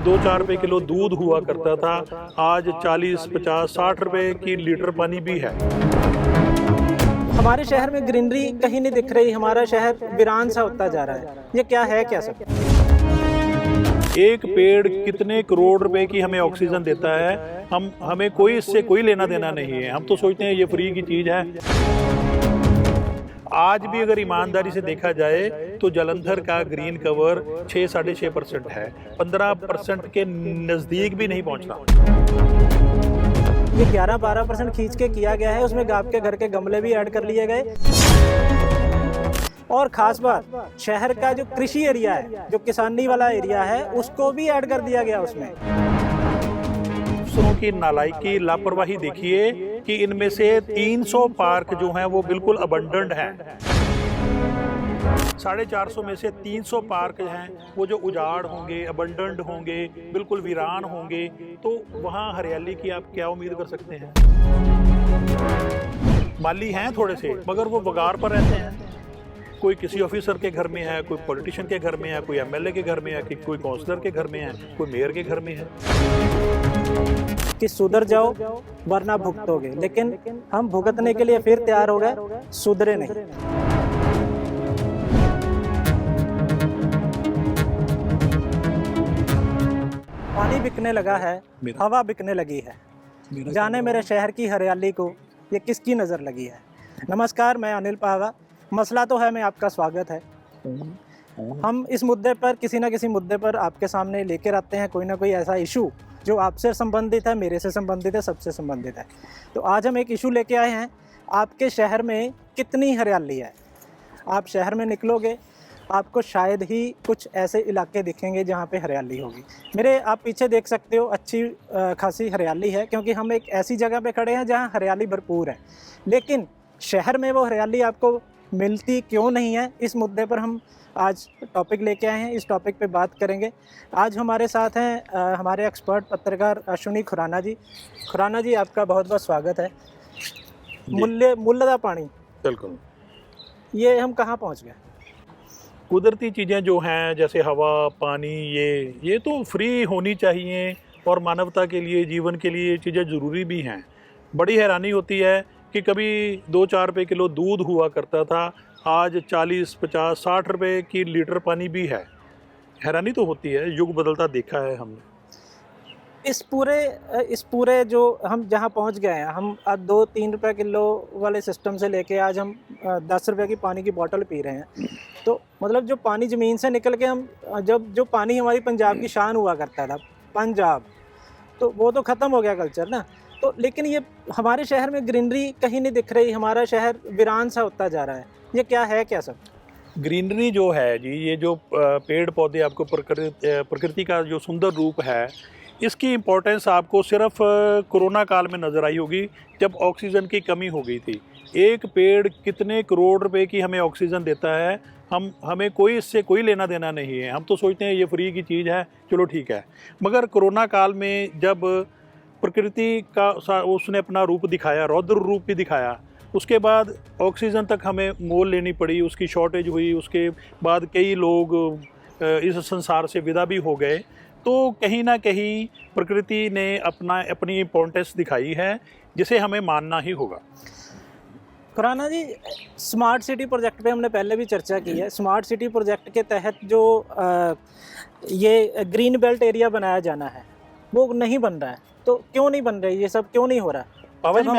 2-4 रुपए किलो दूध हुआ करता था, आज 40, 50, 60 रुपए की लीटर पानी भी है। हमारे शहर में ग्रीनरी कहीं नहीं दिख रही, हमारा शहर वीरान सा होता जा रहा है। ये क्या है, क्या सब? एक पेड़ कितने करोड़ रुपए की हमें ऑक्सीजन देता है, हमें कोई इससे कोई लेना देना नहीं है। हम तो सोचते हैं ये फ्री की चीज है। आज भी अगर ईमानदारी से देखा जाए तो जालंधर का ग्रीन कवर 6-6.5% है, 15% के नजदीक भी नहीं पहुंचता। ये 11-12% खींच के किया गया है, उसमें आपके घर के गमले भी ऐड कर लिए गए। और खास बात, शहर का जो कृषि एरिया है, जो किसानी वाला एरिया है, उसको भी ऐड कर दिया गया उसमें। अफसरों की नालायकी, लापरवाही देखिए कि इनमें से 300 पार्क जो हैं वो बिल्कुल अबंडेंड हैं। 450 में से 300 पार्क हैं वो जो उजाड़ होंगे, अबंडेंड होंगे, बिल्कुल वीरान होंगे, तो वहाँ हरियाली की आप क्या उम्मीद कर सकते हैं? माली हैं थोड़े से, मगर वो वगार पर रहते हैं। कोई किसी ऑफिसर के घर में है, कोई पॉलिटिशियन के घर में है, कोई एमएलए के घर में है, कोई काउंसलर के घर में है, कोई मेयर के घर में है। कि सुधर जाओ वरना भुगतोगे, लेकिन हम भुगतने के लिए फिर तैयार हो गए, सुधरे नहीं। पानी बिकने लगा है, हवा बिकने लगी है, जाने मेरे शहर की हरियाली को ये किसकी नज़र लगी है। नमस्कार, मैं अनिल पावा, मसला तो है मैं आपका स्वागत है। हम इस मुद्दे पर, किसी न किसी मुद्दे पर आपके सामने लेकर आते हैं कोई ना कोई ऐसा इशू जो आपसे संबंधित है, मेरे से संबंधित है, सबसे संबंधित है। तो आज हम एक इशू लेके आए हैं, आपके शहर में कितनी हरियाली है। आप शहर में निकलोगे, आपको शायद ही कुछ ऐसे इलाके दिखेंगे जहाँ पे हरियाली होगी। मेरे आप पीछे देख सकते हो, अच्छी खासी हरियाली है, क्योंकि हम एक ऐसी जगह पे खड़े हैं जहाँ हरियाली भरपूर है। लेकिन शहर में वो हरियाली आपको मिलती क्यों नहीं है, इस मुद्दे पर हम आज टॉपिक लेके आए हैं, इस टॉपिक पे बात करेंगे। आज हमारे साथ हैं हमारे एक्सपर्ट पत्रकार अश्विनी खुराना जी। खुराना जी, आपका बहुत बहुत स्वागत है। मुल्लदा पानी, बिल्कुल, ये हम कहाँ पहुँच गए? कुदरती चीज़ें जो हैं जैसे हवा, पानी, ये तो फ्री होनी चाहिए और मानवता के लिए, जीवन के लिए ये चीज़ें ज़रूरी भी हैं। बड़ी हैरानी होती है कि कभी 2-4 रुपए किलो दूध हुआ करता था, आज 40, 50, 60 रुपए की लीटर पानी भी है। हैरानी तो होती है, युग बदलता देखा है हमने। इस पूरे जो हम जहाँ पहुँच गए हैं, हम आज 2-3 रुपए किलो वाले सिस्टम से लेके आज हम 10 रुपए की पानी की बोतल पी रहे हैं। तो मतलब जो पानी ज़मीन से निकल के हम जो पानी हमारी पंजाब की शान हुआ करता था, पंजाब, तो वो तो ख़त्म हो गया कल्चर ना। तो लेकिन ये हमारे शहर में ग्रीनरी कहीं नहीं दिख रही, हमारा शहर वीरान सा होता जा रहा है। ये क्या है, क्या सब? ग्रीनरी जो है जी, ये जो पेड़ पौधे, आपको प्रकृति का जो सुंदर रूप है, इसकी इम्पोर्टेंस आपको सिर्फ कोरोना काल में नज़र आई होगी, जब ऑक्सीजन की कमी हो गई थी। एक पेड़ कितने करोड़ रुपए की हमें ऑक्सीजन देता है, हमें कोई इससे कोई लेना देना नहीं है। हम तो सोचते हैं ये फ्री की चीज़ है, चलो ठीक है। मगर कोरोना काल में जब प्रकृति का उसने अपना रूप दिखाया, रौद्र रूप भी दिखाया, उसके बाद ऑक्सीजन तक हमें मोल लेनी पड़ी, उसकी शॉर्टेज हुई, उसके बाद कई लोग इस संसार से विदा भी हो गए। तो कहीं ना कहीं प्रकृति ने अपनी इम्पोर्टेंस दिखाई है, जिसे हमें मानना ही होगा। खुराना जी, स्मार्ट सिटी प्रोजेक्ट पे हमने पहले भी चर्चा की है। स्मार्ट सिटी प्रोजेक्ट के तहत जो ये ग्रीन बेल्ट एरिया बनाया जाना है, वो नहीं बन रहा है। तो क्यों नहीं बन रही, ये सब क्यों नहीं हो रहा? पावा जी,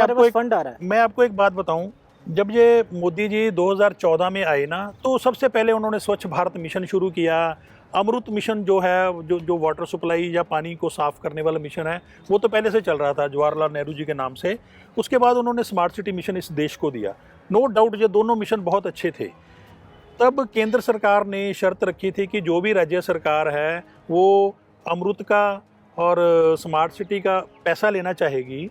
मैं आपको एक बात बताऊं, जब ये मोदी जी 2014 में आए ना, तो सबसे पहले उन्होंने स्वच्छ भारत मिशन शुरू किया। अमृत मिशन जो है, जो वाटर सप्लाई या पानी को साफ़ करने वाला मिशन है, वो तो पहले से चल रहा था जवाहरलाल नेहरू जी के नाम से। उसके बाद उन्होंने स्मार्ट सिटी मिशन इस देश को दिया। नो डाउट ये दोनों मिशन बहुत अच्छे थे। तब केंद्र सरकार ने शर्त रखी थी कि जो भी राज्य सरकार है वो अमृत का और स्मार्ट सिटी का पैसा लेना चाहेगी,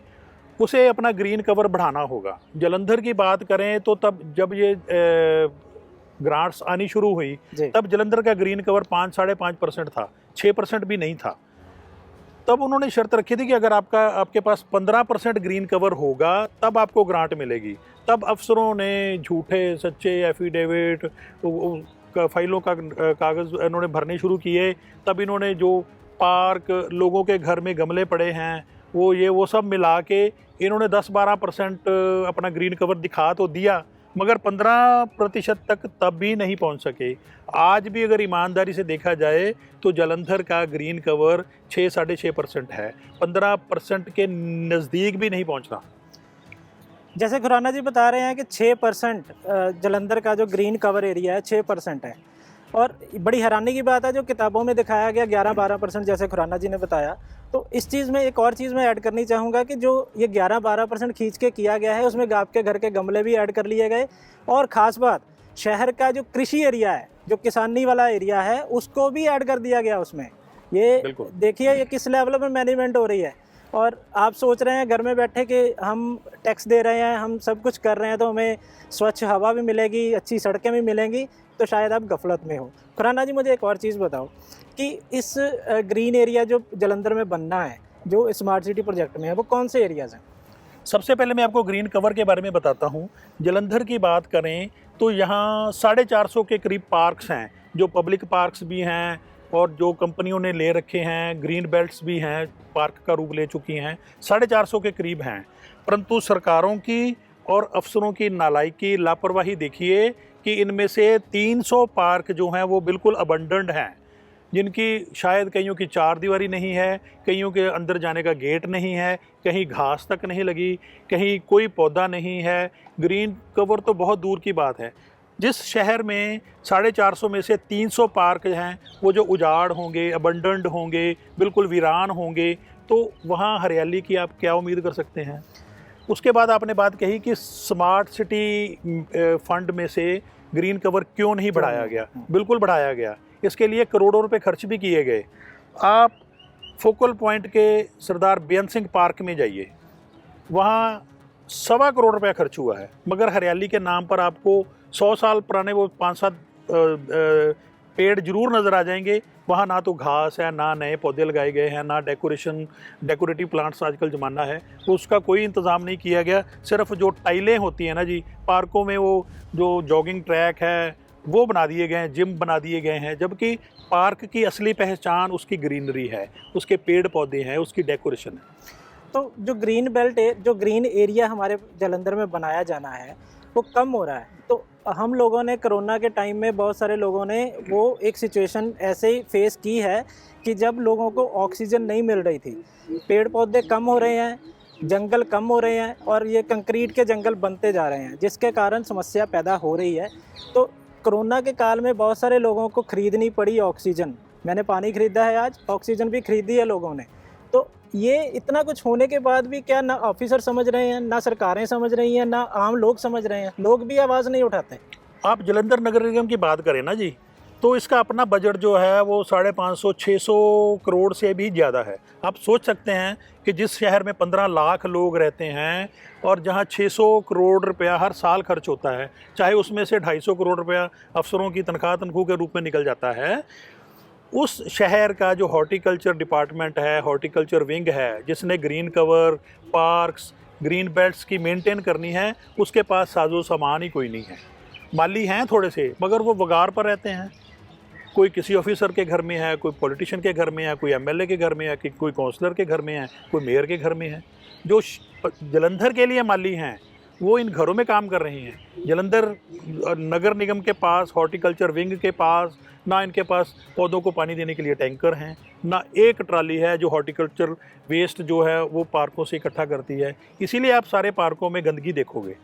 उसे अपना ग्रीन कवर बढ़ाना होगा। जालंधर की बात करें तो तब जब ये ग्रांट्स आनी शुरू हुई, तब जालंधर का ग्रीन कवर 5-5.5% था, 6% भी नहीं था। तब उन्होंने शर्त रखी थी कि अगर आपके पास 15% ग्रीन कवर होगा तब आपको ग्रांट मिलेगी। तब अफसरों ने झूठे सच्चे एफिडेविट, फाइलों का कागज़ इन्होंने भरने शुरू किए। तब इन्होंने जो पार्क, लोगों के घर में गमले पड़े हैं, वो सब मिला के इन्होंने 10-12% अपना ग्रीन कवर दिखा तो दिया, मगर 15% तक तब भी नहीं पहुंच सके। आज भी अगर ईमानदारी से देखा जाए तो जालंधर का ग्रीन कवर 6-6.5% है, 15% के नज़दीक भी नहीं पहुंच रहा। जैसे खुराना जी बता रहे हैं कि 6% जालंधर का जो ग्रीन कवर एरिया है 6% है, और बड़ी हैरानी की बात है जो किताबों में दिखाया गया 11-12% जैसे खुराना जी ने बताया। तो इस चीज़ में एक और चीज़ मैं ऐड करनी चाहूँगा कि जो ये 11-12% खींच के किया गया है उसमें आपके घर के गमले भी ऐड कर लिए गए, और ख़ास बात शहर का जो कृषि एरिया है, जो किसानी वाला एरिया है, उसको भी ऐड कर दिया गया उसमें। ये देखिए ये किस लेवल पर मैनेजमेंट हो रही है। और आप सोच रहे हैं घर में बैठे कि हम टैक्स दे रहे हैं, हम सब कुछ कर रहे हैं, तो हमें स्वच्छ हवा भी मिलेगी, अच्छी सड़कें भी मिलेंगी, तो शायद आप गफलत में हो। खुराना जी मुझे एक और चीज़ बताओ कि इस ग्रीन एरिया जो जालंधर में बनना है, जो स्मार्ट सिटी प्रोजेक्ट में है, वो कौन से एरियाज़ हैं? सबसे पहले मैं आपको ग्रीन कवर के बारे में बताता हूँ। जालंधर की बात करें तो यहाँ 450 के करीब पार्क्स हैं, जो पब्लिक पार्क्स भी हैं और जो कंपनियों ने ले रखे हैं, ग्रीन बेल्ट्स भी हैं, पार्क का रूप ले चुकी हैं, 450 के करीब हैं। परंतु सरकारों की और अफसरों की नालायकी, लापरवाही देखिए कि इनमें से 300 पार्क जो हैं वो बिल्कुल अबंडन्ड हैं, जिनकी शायद कईयों की चारदीवारी नहीं है, कईयों के अंदर जाने का गेट नहीं है, कहीं घास तक नहीं लगी, कहीं कोई पौधा नहीं है, ग्रीन कवर तो बहुत दूर की बात है। जिस शहर में 450 में से 300 पार्क हैं, वो जो उजाड़ होंगे, अबंडन्ड होंगे, बिल्कुल वीरान होंगे, तो वहाँ हरियाली की आप क्या उम्मीद कर सकते हैं। उसके बाद आपने बात कही कि स्मार्ट सिटी फंड में से ग्रीन कवर क्यों नहीं बढ़ाया गया। बिल्कुल बढ़ाया गया, इसके लिए करोड़ों रुपए खर्च भी किए गए। आप फोकल पॉइंट के सरदार बेअंत सिंह पार्क में जाइए, वहाँ 1.25 करोड़ रुपया खर्च हुआ है, मगर हरियाली के नाम पर आपको 100 साल पुराने वो 5-7 पेड़ जरूर नज़र आ जाएंगे। वहाँ ना तो घास है, ना नए पौधे लगाए गए हैं, ना डेकोरेटिव प्लांट्स आजकल ज़माना है, तो उसका कोई इंतज़ाम नहीं किया गया। सिर्फ जो टाइलें होती हैं ना जी पार्कों में, वो जो जॉगिंग ट्रैक है वो बना दिए गए हैं, जिम बना दिए गए हैं, जबकि पार्क की असली पहचान उसकी ग्रीनरी है, उसके पेड़ पौधे हैं, उसकी डेकोरेशन है। तो जो ग्रीन बेल्ट है, जो ग्रीन एरिया हमारे जालंधर में बनाया जाना है, वो कम हो रहा है। तो हम लोगों ने कोरोना के टाइम में बहुत सारे लोगों ने वो एक सिचुएशन ऐसे ही फेस की है कि जब लोगों को ऑक्सीजन नहीं मिल रही थी, पेड़ पौधे कम हो रहे हैं, जंगल कम हो रहे हैं, और ये कंक्रीट के जंगल बनते जा रहे हैं, जिसके कारण समस्या पैदा हो रही है। तो कोरोना के काल में बहुत सारे लोगों को ख़रीदनी पड़ी ऑक्सीजन। मैंने पानी ख़रीदा है आज, ऑक्सीजन भी ख़रीदी है लोगों ने। तो ये इतना कुछ होने के बाद भी क्या ना ऑफिसर समझ रहे हैं, ना सरकारें समझ रही हैं, ना आम लोग समझ रहे हैं, लोग भी आवाज़ नहीं उठाते। आप जालंधर नगर निगम की बात करें ना जी, तो इसका अपना बजट जो है वो 550-600 करोड़ से भी ज़्यादा है। आप सोच सकते हैं कि जिस शहर में 15 लाख लोग रहते हैं और जहां 600 करोड़ रुपया हर साल खर्च होता है, चाहे उसमें से 250 करोड़ रुपया अफसरों की तनख्वाह के रूप में निकल जाता है, उस शहर का जो हॉर्टिकल्चर डिपार्टमेंट है, हॉर्टिकल्चर विंग है, जिसने green cover, parks, green belts की मेंटेन करनी है, उसके पास साजो सामान ही कोई नहीं है। माली हैं थोड़े से, मगर वो वगार पर रहते हैं। कोई किसी ऑफिसर के घर में है, कोई पॉलिटिशियन के घर में है, कोई एमएलए के घर में है, कोई काउंसलर के घर में है, कोई मेयर के घर में है। जो जालंधर के लिए माली हैं वो इन घरों में काम कर रहे हैं। जालंधर नगर निगम के पास, हॉर्टिकल्चर विंग के पास, ना इनके पास पौधों को पानी देने के लिए टैंकर हैं, ना एक ट्राली है जो हॉर्टिकल्चर वेस्ट जो है वो पार्कों से इकट्ठा करती है। इसीलिए आप सारे पार्कों में गंदगी देखोगे।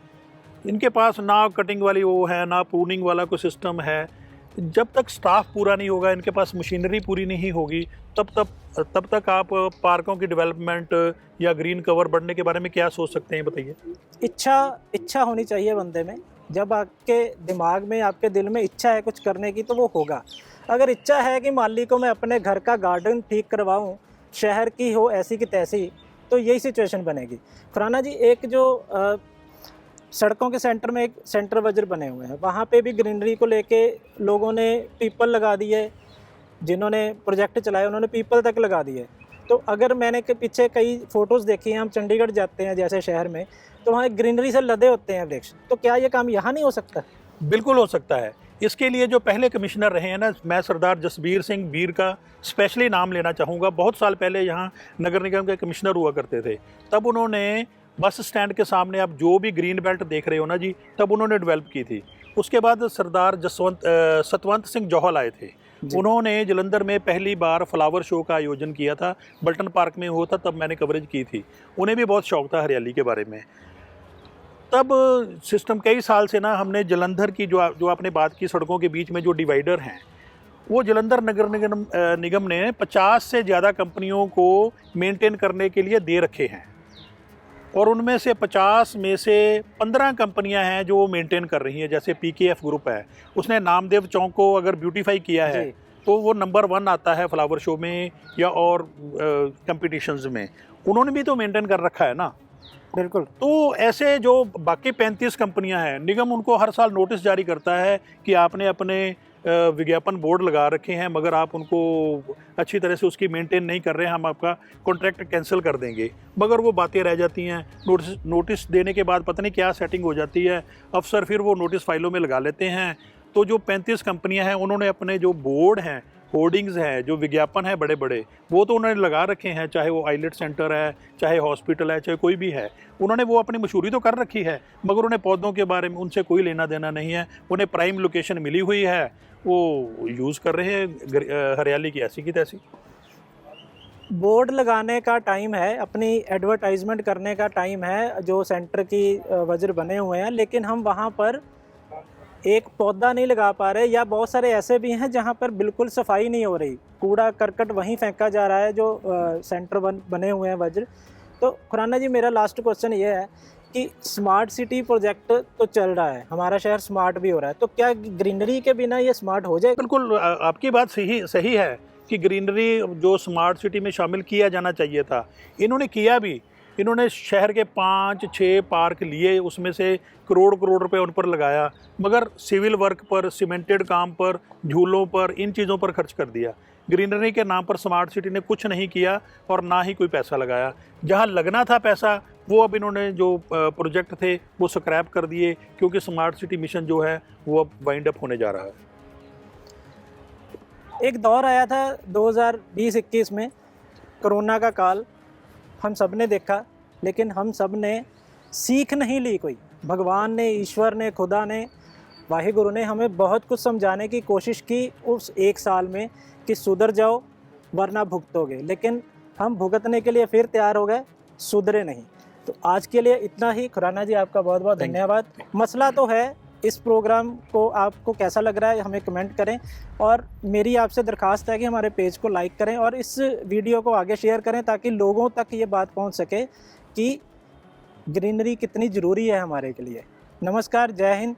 इनके पास ना कटिंग वाली वो है, ना प्रूनिंग वाला कोई सिस्टम है। जब तक स्टाफ पूरा नहीं होगा, इनके पास मशीनरी पूरी नहीं होगी, तब तक आप पार्कों की डेवलपमेंट या ग्रीन कवर बढ़ने के बारे में क्या सोच सकते हैं, बताइए। इच्छा होनी चाहिए बंदे में। जब आपके दिमाग में, आपके दिल में इच्छा है कुछ करने की, तो वो होगा। अगर इच्छा है कि माली को मैं अपने घर का गार्डन ठीक करवाऊँ, शहर की हो ऐसी की तैसी, तो यही सिचुएशन बनेगी। खुराना जी, एक जो सड़कों के सेंटर में एक सेंटर वजर बने हुए हैं, वहाँ पे भी ग्रीनरी को लेके लोगों ने पीपल लगा दिए। जिन्होंने प्रोजेक्ट चलाए उन्होंने पीपल तक लगा दिए। तो अगर मैंने के पीछे कई फ़ोटोज़ देखी हैं, हम चंडीगढ़ जाते हैं जैसे शहर में, तो वहाँ ग्रीनरी से लदे होते हैं वृक्ष। तो क्या ये काम यहाँ नहीं हो सकता? बिल्कुल हो सकता है। इसके लिए जो पहले कमिश्नर रहे हैं ना, मैं सरदार जसबीर सिंह बीर का स्पेशली नाम लेना चाहूँगा। बहुत साल पहले यहाँ नगर निगम के कमिश्नर हुआ करते थे, तब उन्होंने बस स्टैंड के सामने आप जो भी ग्रीन बेल्ट देख रहे हो ना जी, तब उन्होंने डेवलप की थी। उसके बाद सरदार सतवंत सिंह जौहल आए थे, उन्होंने जलंधर में पहली बार फ्लावर शो का आयोजन किया था, बल्टन पार्क में हुआ था, तब मैंने कवरेज की थी। उन्हें भी बहुत शौक था हरियाली के बारे में। तब सिस्टम कई साल से ना हमने जलंधर की जो आपने बात की, सड़कों के बीच में जो डिवाइडर हैं, वो जलंधर नगर निगम ने 50 से ज़्यादा कंपनियों को मेंटेन करने के लिए दे रखे हैं, और उनमें से 50 में से 15 कंपनियां हैं जो मेंटेन कर रही हैं। जैसे पीकेएफ ग्रुप है, उसने नामदेव चौक को अगर ब्यूटीफाई किया है तो वो नंबर 1 आता है फ्लावर शो में या और कंपटीशंस में। उन्होंने भी तो मेंटेन कर रखा है ना। बिल्कुल। तो ऐसे जो बाकी 35 कंपनियां हैं, निगम उनको हर साल नोटिस जारी करता है कि आपने अपने विज्ञापन बोर्ड लगा रखे हैं, मगर आप उनको अच्छी तरह से उसकी मेंटेन नहीं कर रहे हैं, हम आपका कॉन्ट्रैक्ट कैंसिल कर देंगे। मगर वो बातें रह जाती हैं। नोटिस देने के बाद पता नहीं क्या सेटिंग हो जाती है, अफसर फिर वो नोटिस फाइलों में लगा लेते हैं। तो जो 35 कंपनियां हैं, उन्होंने अपने जो बोर्ड हैं, होर्डिंग्स हैं, जो विज्ञापन है बड़े बड़े, वो तो उन्होंने लगा रखे हैं, चाहे वो आइलेट सेंटर है, चाहे हॉस्पिटल है, चाहे कोई भी है, उन्होंने वो अपनी मशहूरी तो कर रखी है, मगर उन्हें पौधों के बारे में उनसे कोई लेना देना नहीं है। उन्हें प्राइम लोकेशन मिली हुई है, वो यूज़ कर रहे हैं हरियाली की ऐसी की तैसी। बोर्ड लगाने का टाइम है, अपनी एडवर्टाइजमेंट करने का टाइम है, जो सेंटर की वजर बने हुए हैं, लेकिन हम वहाँ पर एक पौधा नहीं लगा पा रहे, या बहुत सारे ऐसे भी हैं जहाँ पर बिल्कुल सफाई नहीं हो रही, कूड़ा करकट वहीं फेंका जा रहा है जो सेंटर बने हुए हैं वज्र। तो खुराना जी, मेरा लास्ट क्वेश्चन ये है कि स्मार्ट सिटी प्रोजेक्ट तो चल रहा है, हमारा शहर स्मार्ट भी हो रहा है, तो क्या ग्रीनरी के बिना ये स्मार्ट हो जाएगा? बिल्कुल आपकी बात सही है कि ग्रीनरी जो स्मार्ट सिटी में शामिल किया जाना चाहिए था, इन्होंने किया भी। इन्होंने शहर के 5-6 पार्क लिए, उसमें से करोड़ रुपए उन पर लगाया, मगर सिविल वर्क पर, सीमेंटेड काम पर, झूलों पर, इन चीज़ों पर खर्च कर दिया। ग्रीनरी के नाम पर स्मार्ट सिटी ने कुछ नहीं किया और ना ही कोई पैसा लगाया। जहां लगना था पैसा, वो अब इन्होंने जो प्रोजेक्ट थे वो स्क्रैप कर दिए, क्योंकि स्मार्ट सिटी मिशन जो है वो अब वाइंड अप होने जा रहा है। एक दौर आया था 2020-21 में, कोरोना का काल, हम सब ने देखा, लेकिन हम सब ने सीख नहीं ली कोई। भगवान ने, ईश्वर ने, खुदा ने, वाहिगुरु ने हमें बहुत कुछ समझाने की कोशिश की उस 1 साल में कि सुधर जाओ वरना भुगतोगे, लेकिन हम भुगतने के लिए फिर तैयार हो गए, सुधरे नहीं। तो आज के लिए इतना ही। खुराना जी, आपका बहुत बहुत धन्यवाद। मसला तो है, इस प्रोग्राम को आपको कैसा लग रहा है हमें कमेंट करें, और मेरी आपसे दरख्वास्त है कि हमारे पेज को लाइक करें और इस वीडियो को आगे शेयर करें, ताकि लोगों तक ये बात पहुंच सके कि ग्रीनरी कितनी ज़रूरी है हमारे के लिए। नमस्कार, जय हिंद,